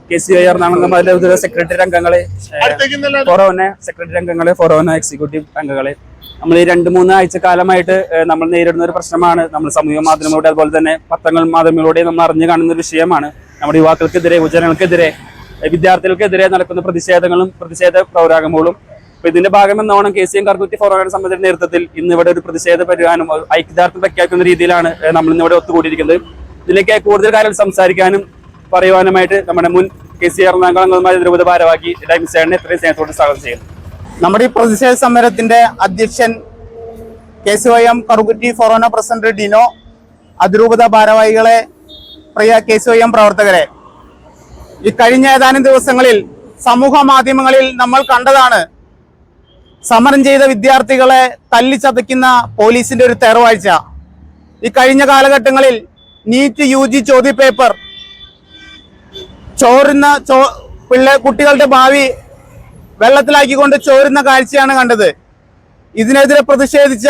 KCI Ernakulam secretary അംഗങ്ങളെ, secretary അംഗങ്ങളെ, ഫൊറോന executive അംഗങ്ങളെ, നമ്മൾ ഈ 2-3 ആഴ്ച കാലമായിട്ട് നമ്മൾ നേരിടുന്ന ഒരു പ്രശ്നമാണ്. നമ്മൾ സമൂഹ മാധ്യമങ്ങളിലൂടെ അതുപോലെ തന്നെ മാധ്യമങ്ങളിലൂടെ നമ്മൾ അറിഞ്ഞു കാണുന്ന ഒരു വിഷയമാണ്. നമ്മുടെ യുവാക്കൾക്കെതിരെ, യുവജനങ്ങൾക്കെതിരെ, വിദ്യാർത്ഥികൾക്കെതിരെ നടക്കുന്ന പ്രതിഷേധ പ്രോഗ്രാമുകളും. അപ്പൊ ഇതിന്റെ ഭാഗം എന്നോണം KCM കറുകുറ്റി ഫൊറോന സമിതിയുടെ നേതൃത്വത്തിൽ ഇന്ന് ഇവിടെ ഒരു പ്രതിഷേധ പരിഹാരം ഐക്യദാർഢ്യം പ്രഖ്യാപിക്കുന്ന രീതിയിലാണ് നമ്മൾ ഇന്നിവിടെ ഒത്തുകൂടിയിരിക്കുന്നത്. ഇതിലേക്ക് കൂടുതൽ കാര്യങ്ങൾ സംസാരിക്കാനും പറയുവാനുമായിട്ട് നമ്മുടെ മുൻ KCI എറണാകുളം രൂപത ഭാരവാഹി ഡൈമിസേനെ എത്രയും സ്നേഹത്തോട് സ്വാഗതം ചെയ്യുന്നു. നമ്മുടെ ഈ പ്രതിഷേധ സമരത്തിന്റെ അധ്യക്ഷൻ KCM കറുകുറ്റി ഫൊറോന പ്രസിഡന്റ് ഡിനോ, അതിരൂപത ഭാരവാഹികളെ, പ്രിയ KCM പ്രവർത്തകരെ, ഈ കഴിഞ്ഞ ഏതാനും ദിവസങ്ങളിൽ സമൂഹ മാധ്യമങ്ങളിൽ നമ്മൾ കണ്ടതാണ് സമരം ചെയ്ത വിദ്യാർത്ഥികളെ തല്ലിച്ചതയ്ക്കുന്ന പോലീസിന്റെ ഒരു തെരുവാഴ്ച. ഈ കഴിഞ്ഞ കാലഘട്ടങ്ങളിൽ നീറ്റ് UG ചോദ്യപേപ്പർ ചോരുന്ന കുട്ടികളുടെ ഭാവി വെള്ളത്തിലാക്കിക്കൊണ്ട് ചോരുന്ന കാഴ്ചയാണ് കണ്ടത്. ഇതിനെതിരെ പ്രതിഷേധിച്ച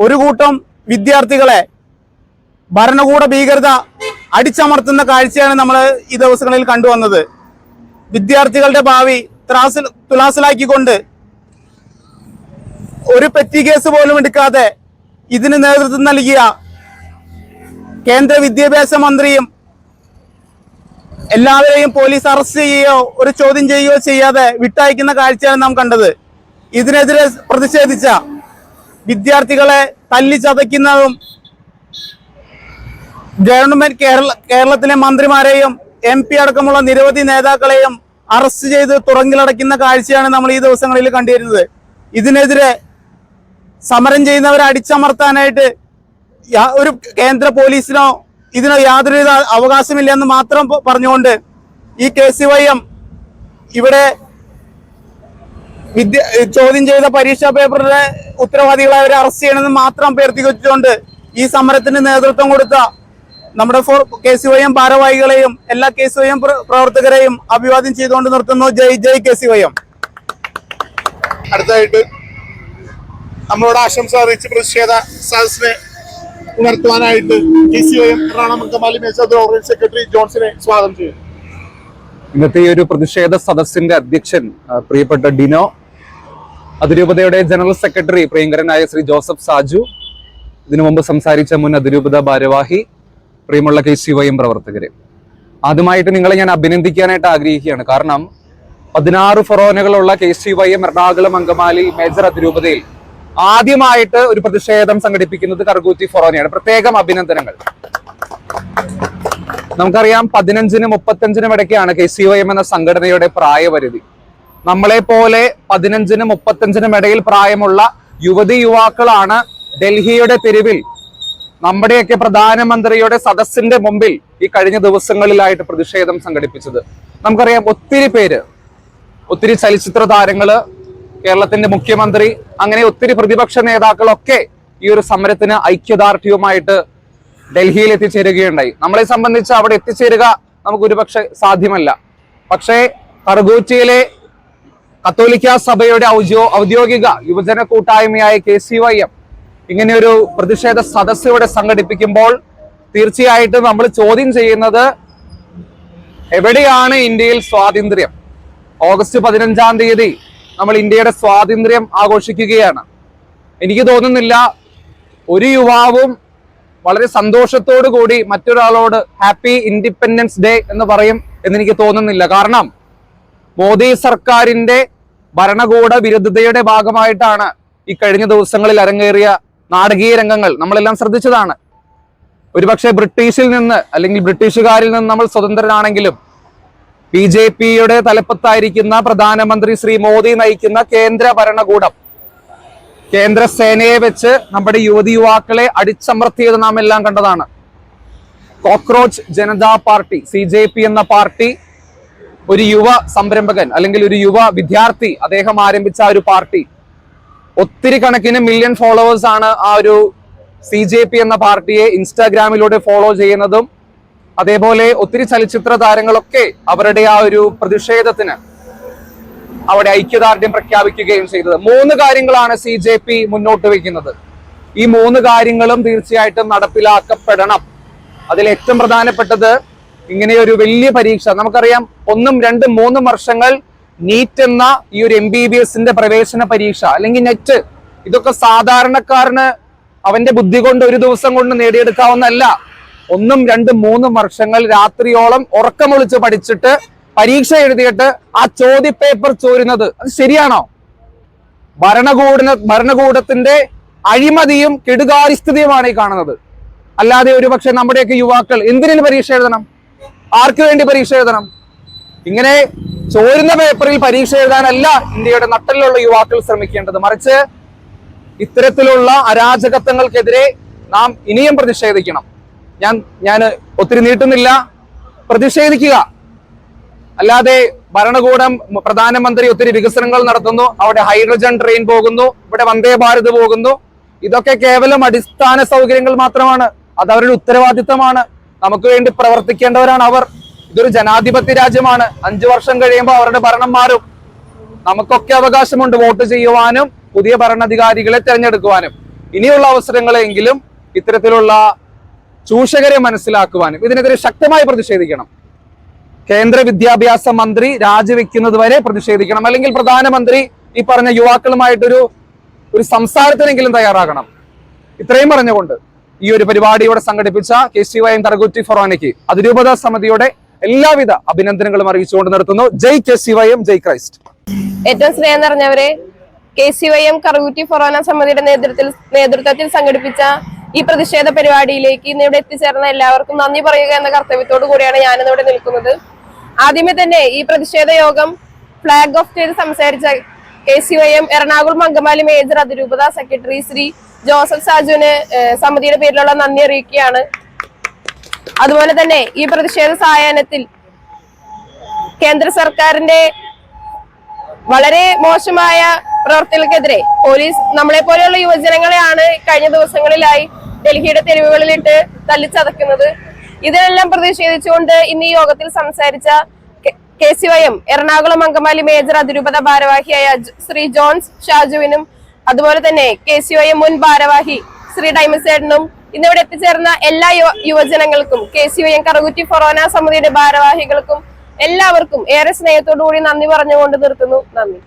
ഒരു കൂട്ടം വിദ്യാർത്ഥികളെ ഭരണകൂട ഭീകരത അടിച്ചമർത്തുന്ന കാഴ്ചയാണ് നമ്മൾ ഈ ദിവസങ്ങളിൽ കണ്ടുവന്നത്. വിദ്യാർത്ഥികളുടെ ഭാവി തുലാസിലാക്കിക്കൊണ്ട് ഒരു പെറ്റി കേസ് പോലും എടുക്കാതെ ഇതിന് നേതൃത്വം നൽകിയ കേന്ദ്ര വിദ്യാഭ്യാസ മന്ത്രിയും എല്ലാവരെയും പോലീസ് അറസ്റ്റ് ചെയ്യുകയോ ഒരു ചോദ്യം ചെയ്യുകയോ ചെയ്യാതെ വിട്ടയക്കുന്ന കാഴ്ചയാണ് നാം കണ്ടത്. ഇതിനെതിരെ പ്രതിഷേധിച്ച വിദ്യാർത്ഥികളെ തല്ലിച്ചതയ്ക്കുന്നതും ഗവൺമെന്റ് കേരളത്തിലെ മന്ത്രിമാരെയും MP അടക്കമുള്ള നിരവധി നേതാക്കളെയും അറസ്റ്റ് ചെയ്ത് തുറങ്കിലടയ്ക്കുന്ന കാഴ്ചയാണ് നമ്മൾ ഈ ദിവസങ്ങളിൽ കണ്ടിരുന്നത്. ഇതിനെതിരെ സമരം ചെയ്യുന്നവരെ അടിച്ചമർത്താനായിട്ട് ഒരു കേന്ദ്ര പോലീസിനോ ഇതിനോ യാതൊരു അവകാശമില്ല എന്ന് മാത്രം പറഞ്ഞുകൊണ്ട് ഈ KCYM ഇവിടെ ചോദ്യം ചെയ്ത പരീക്ഷാ പേപ്പറിലെ ഉത്തരവാദികളെ അവരെ അറസ്റ്റ് ചെയ്യണമെന്ന് മാത്രം അഭ്യർത്ഥിച്ചുകൊണ്ട് ഈ സമരത്തിന് നേതൃത്വം കൊടുത്ത നമ്മുടെ KCYM ഭാരവാഹികളെയും എല്ലാ KCYM പ്രവർത്തകരെയും അഭിവാദ്യം ചെയ്തുകൊണ്ട് നിർത്തുന്നു. ജയ് KCYM. അടുത്തായിട്ട് നമ്മളോട് ആശംസ അറിയിച്ച് പ്രതിഷേധ സദസ്സിനെ ഉണർത്തുവാനായിട്ട് KCYM എറണാകുളം അങ്കമാലി മേഖല ഓർഗനൈസിംഗ് സെക്രട്ടറി ജോൺസിനെ സ്വാഗതം ചെയ്യുന്നു. ഇന്നത്തെ ഈ ഒരു പ്രതിഷേധ സദസ്സിന്റെ അധ്യക്ഷൻ പ്രിയപ്പെട്ട ഡിനോ, അതിരൂപതയുടെ ജനറൽ സെക്രട്ടറി പ്രിയങ്കരനായ ശ്രീ ജോസഫ് സാജു, ഇതിനു മുമ്പ് സംസാരിച്ച മുൻ അതിരൂപത ഭാരവാഹി, പ്രിയമുള്ള KCYM പ്രവർത്തകരെ, ആദ്യമായിട്ട് നിങ്ങളെ ഞാൻ അഭിനന്ദിക്കാനായിട്ട് ആഗ്രഹിക്കുകയാണ്. കാരണം 16 ഫൊറോനകളുള്ള KCYM എറണാകുളം അങ്കമാലി മേജർ അതിരൂപതയിൽ ആദ്യമായിട്ട് ഒരു പ്രതിഷേധം സംഘടിപ്പിക്കുന്നത് കറുകുറ്റി ഫൊറോനയാണ്. പ്രത്യേകം അഭിനന്ദനങ്ങൾ. നമുക്കറിയാം 15-നും 35-നും ഇടയ്ക്കാണ് KCYM എന്ന സംഘടനയുടെ പ്രായപരിധി. നമ്മളെ പോലെ 15-നും 35-നും ഇടയിൽ പ്രായമുള്ള യുവാക്കളാണ് ഡൽഹിയുടെ തെരുവിൽ നമ്മുടെയൊക്കെ പ്രധാനമന്ത്രിയുടെ സദസ്സിന്റെ മുമ്പിൽ ഈ കഴിഞ്ഞ ദിവസങ്ങളിലായിട്ട് പ്രതിഷേധം സംഘടിപ്പിച്ചത്. നമുക്കറിയാം ഒത്തിരി ചലച്ചിത്ര താരങ്ങള്, കേരളത്തിന്റെ മുഖ്യമന്ത്രി, അങ്ങനെ ഒത്തിരി പ്രതിപക്ഷ നേതാക്കളൊക്കെ ഈ ഒരു സമരത്തിന് ഐക്യദാർഢ്യവുമായിട്ട് ഡൽഹിയിൽ എത്തിച്ചേരുകയുണ്ടായി. നമ്മളെ സംബന്ധിച്ച് അവിടെ എത്തിച്ചേരുക നമുക്ക് ഒരുപക്ഷെ സാധ്യമല്ല. പക്ഷേ കറുകുറ്റിയിലെ കത്തോലിക്ക സഭയുടെ ഔദ്യോഗിക യുവജന കൂട്ടായ്മയായ KCYM ഇങ്ങനെയൊരു പ്രതിഷേധ സദസ്സ് ഇവിടെ സംഘടിപ്പിക്കുമ്പോൾ തീർച്ചയായിട്ടും നമ്മൾ ചോദ്യം ചെയ്യുന്നത്, എവിടെയാണ് ഇന്ത്യയിൽ സ്വാതന്ത്ര്യം? ഓഗസ്റ്റ് 15-ാം തീയതി നമ്മൾ ഇന്ത്യയുടെ സ്വാതന്ത്ര്യം ആഘോഷിക്കുകയാണ്. എനിക്ക് തോന്നുന്നില്ല ഒരു യുവാവും വളരെ സന്തോഷത്തോടു കൂടി മറ്റൊരാളോട് ഹാപ്പി ഇൻഡിപെൻഡൻസ് ഡേ എന്ന് പറയും എന്നെനിക്ക് തോന്നുന്നില്ല. കാരണം മോദി സർക്കാരിന്റെ ഭരണകൂട വിരുദ്ധതയുടെ ഭാഗമായിട്ടാണ് ഈ കഴിഞ്ഞ ദിവസങ്ങളിൽ അരങ്ങേറിയ നാടകീയ രംഗങ്ങൾ നമ്മളെല്ലാം ശ്രദ്ധിച്ചതാണ്. ഒരുപക്ഷെ ബ്രിട്ടീഷിൽ നിന്ന് അല്ലെങ്കിൽ ബ്രിട്ടീഷുകാരിൽ നിന്ന് നമ്മൾ സ്വതന്ത്രരാണെങ്കിലും BJPയുടെ തലപ്പത്തായിരിക്കുന്ന പ്രധാനമന്ത്രി ശ്രീ മോദി നയിക്കുന്ന കേന്ദ്ര ഭരണകൂടം കേന്ദ്ര സേനയെ വെച്ച് നമ്മുടെ യുവാക്കളെ അടിച്ചമർത്തിയത് നാം എല്ലാം കണ്ടതാണ്. കോക്രോച്ച് ജനതാ പാർട്ടി CJP എന്ന പാർട്ടി ഒരു യുവ സംരംഭകൻ അല്ലെങ്കിൽ ഒരു യുവ വിദ്യാർത്ഥി അദ്ദേഹം ആരംഭിച്ച ഒരു പാർട്ടി, ഒത്തിരി കണക്കിന് മില്യൺ ഫോളോവേഴ്സ് ആണ് ആ ഒരു CJP എന്ന പാർട്ടിയെ ഇൻസ്റ്റാഗ്രാമിലൂടെ ഫോളോ ചെയ്യുന്നതും. അതേപോലെ ഒത്തിരി ചലച്ചിത്ര താരങ്ങളൊക്കെ അവരുടെ ആ ഒരു പ്രതിഷേധത്തിന് അവിടെ ഐക്യദാർഢ്യം പ്രഖ്യാപിക്കുകയും ചെയ്തത്. 3 കാര്യങ്ങളാണ് CJP മുന്നോട്ട് വയ്ക്കുന്നത്. ഈ 3 കാര്യങ്ങളും തീർച്ചയായിട്ടും നടപ്പിലാക്കപ്പെടണം. അതിൽ ഏറ്റവും പ്രധാനപ്പെട്ടത് ഇങ്ങനെ ഒരു വലിയ പരീക്ഷ. നമുക്കറിയാം 1, 2, 3 വർഷങ്ങൾ നീറ്റ് എന്ന ഈ ഒരു MBBSന്റെ പ്രവേശന പരീക്ഷ അല്ലെങ്കിൽ നെറ്റ്, ഇതൊക്കെ സാധാരണക്കാരന് അവന്റെ ബുദ്ധി കൊണ്ട് ഒരു ദിവസം കൊണ്ട് നേടിയെടുക്കാവുന്നതല്ല. 1, 2, 3 വർഷങ്ങൾ രാത്രിയോളം ഉറക്കമൊളിച്ച് പഠിച്ചിട്ട് പരീക്ഷ എഴുതിയിട്ട് ആ ചോദ്യപേപ്പർ ചോരുന്നത് അത് ശരിയാണോ? ഭരണകൂടത്തിന്റെ അഴിമതിയും കെടുകാര്യസ്ഥിതിയുമാണ് ഈ കാണുന്നത്. അല്ലാതെ ഒരുപക്ഷെ നമ്മുടെയൊക്കെ യുവാക്കൾ എന്തിനു പരീക്ഷ എഴുതണം? ആർക്ക് വേണ്ടി പരീക്ഷ എഴുതണം? ഇങ്ങനെ ചോരുന്ന പേപ്പറിൽ പരീക്ഷ എഴുതാനല്ല ഇന്ത്യയുടെ നട്ടലിലുള്ള യുവാക്കൾ ശ്രമിക്കേണ്ടത്. മറിച്ച് ഇത്തരത്തിലുള്ള അരാജകത്വങ്ങൾക്കെതിരെ നാം ഇനിയും പ്രതിഷേധിക്കണം. ഞാൻ ഒത്തിരി നീട്ടുന്നില്ല, പ്രതിഷേധിക്കുക. അല്ലാതെ ഭരണകൂടം, പ്രധാനമന്ത്രി ഒത്തിരി വികസനങ്ങൾ നടത്തുന്നു, അവിടെ ഹൈഡ്രജൻ ട്രെയിൻ പോകുന്നു, ഇവിടെ വന്ദേ ഭാരത് പോകുന്നു, ഇതൊക്കെ കേവലം അടിസ്ഥാന സൗകര്യങ്ങൾ മാത്രമാണ്. അത് അവരുടെ ഉത്തരവാദിത്തമാണ്. നമുക്ക് വേണ്ടി പ്രവർത്തിക്കേണ്ടവരാണ് അവർ. ഇതൊരു ജനാധിപത്യ രാജ്യമാണ്. 5 വർഷം കഴിയുമ്പോൾ അവരുടെ ഭരണം മാറും. നമുക്കൊക്കെ അവകാശമുണ്ട് വോട്ട് ചെയ്യുവാനും പുതിയ ഭരണാധികാരികളെ തിരഞ്ഞെടുക്കുവാനും. ഇനിയുള്ള അവസരങ്ങളെങ്കിലും ഇത്തരത്തിലുള്ള ചൂഷകരെ മനസ്സിലാക്കുവാനും ഇതിനെതിരെ ശക്തമായി പ്രതിഷേധിക്കണം. കേന്ദ്ര വിദ്യാഭ്യാസ മന്ത്രി രാജിവെക്കുന്നത് വരെ പ്രതിഷേധിക്കണം. അല്ലെങ്കിൽ പ്രധാനമന്ത്രി ഈ പറഞ്ഞ യുവാക്കളുമായിട്ടൊരു സംസാരത്തിനെങ്കിലും തയ്യാറാകണം. ഇത്രയും പറഞ്ഞുകൊണ്ട് ഈ ഒരു പരിപാടിയോടെ സംഘടിപ്പിച്ച KCYM കറുകുറ്റി ഫൊറോനയ്ക്ക് അതിരൂപത സമിതിയുടെ എല്ലാവിധ അഭിനന്ദനങ്ങളും അറിയിച്ചുകൊണ്ട് നിർത്തുന്നു. ജയ് KCYM, ജയ് ക്രൈസ്റ്റ്. ഏറ്റവും സ്നേഹം നിറഞ്ഞവരെ, KCYM കറുകുറ്റി ഫൊറോന സമിതിയുടെ നേതൃത്വത്തിൽ സംഘടിപ്പിച്ച ഈ പ്രതിഷേധ പരിപാടിയിലേക്ക് ഇന്നിവിടെ എത്തിച്ചേർന്ന എല്ലാവർക്കും നന്ദി പറയുക എന്ന കർത്തവ്യത്തോടു കൂടിയാണ് ഞാനിന്നിവിടെ നിൽക്കുന്നത്. ആദ്യമേ തന്നെ ഈ പ്രതിഷേധ യോഗം ഫ്ലാഗ് ഓഫ് ചെയ്ത് സംസാരിച്ച KCYM എറണാകുളം അങ്കമാലി മേജർ അതിരൂപത സെക്രട്ടറി ശ്രീ ജോസഫ് സാജുവിന് സമിതിയുടെ പേരിലുള്ള നന്ദി അറിയിക്കുകയാണ്. അതുപോലെ തന്നെ ഈ പ്രതിഷേധ സായാഹ്നത്തിൽ കേന്ദ്ര സർക്കാരിന്റെ വളരെ മോശമായ പ്രവർത്തികൾക്കെതിരെ പോലീസ് നമ്മളെ പോലെയുള്ള യുവജനങ്ങളെയാണ് കഴിഞ്ഞ ദിവസങ്ങളിലായി ഡൽഹിയുടെ തെരുവുകളിലിട്ട് തല്ലിച്ചതക്കുന്നത്. ഇതിനെല്ലാം പ്രതിഷേധിച്ചുകൊണ്ട് ഇന്ന് ഈ യോഗത്തിൽ സംസാരിച്ച KCYM എറണാകുളം അങ്കമാലി മേജർ അതിരൂപത ഭാരവാഹിയായ ശ്രീ ജോൺസ് ഷാജുവിനും അതുപോലെ തന്നെ KCYM മുൻ ഭാരവാഹി ശ്രീ ഡൈമസേഡനും ഇന്നിവിടെ എത്തിച്ചേർന്ന എല്ലാ യുവജനങ്ങൾക്കും KCYM കറുകുറ്റി ഫൊറോന സമിതിയുടെ ഭാരവാഹികൾക്കും എല്ലാവർക്കും ഏറെ സ്നേഹത്തോടു കൂടി നന്ദി പറഞ്ഞുകൊണ്ട് നിർത്തുന്നു. നന്ദി.